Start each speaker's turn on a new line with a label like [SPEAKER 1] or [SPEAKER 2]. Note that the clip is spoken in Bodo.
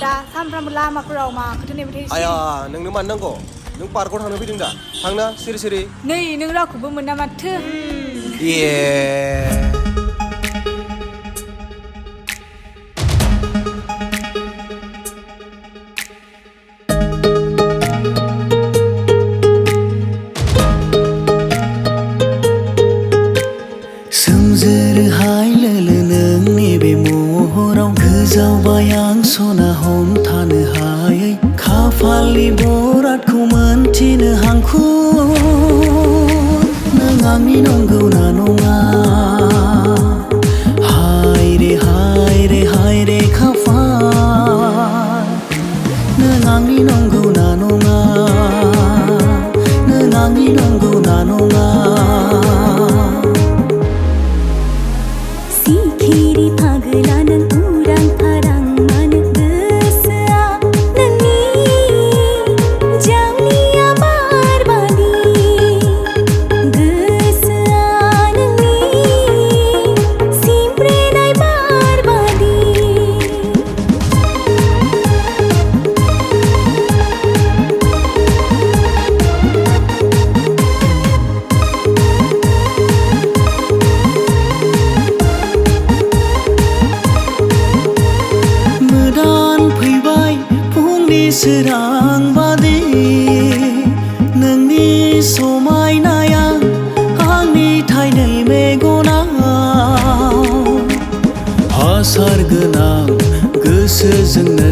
[SPEAKER 1] दा सानफ्रामबो लामाफोराव मा खोथो नेबाय थायो
[SPEAKER 2] आया नोंनो मानो नांगौ नों पार्कआव थांनो फैदों दा थांना सिरि सिरि
[SPEAKER 1] नै नों रावखौबो मोना माथो
[SPEAKER 2] ए
[SPEAKER 3] सोमजोरहाय लोलो नोंनि बे महराव गोजावबाय आं सना हमथानो हायै खाफालनि बरादखौ मोनथिनो हांखुर नों आंनि नंगौ ना नङा हाय रे हाय रे हाय रे खाफाल नों आंनि नंगौ ना नङा नों आंनि नंगौ ना नङा
[SPEAKER 4] सिखिरि फागला नों उरां फारां मानो गोसोआ नोंनि जावलिया बारबादि गोसोआ नोंनि सिमब्रेनाय बारबादि
[SPEAKER 3] सोरां बादि नोंनि समायनाया आंनि थाइनै मेगनाव हासार गोनां गोसोजोंनो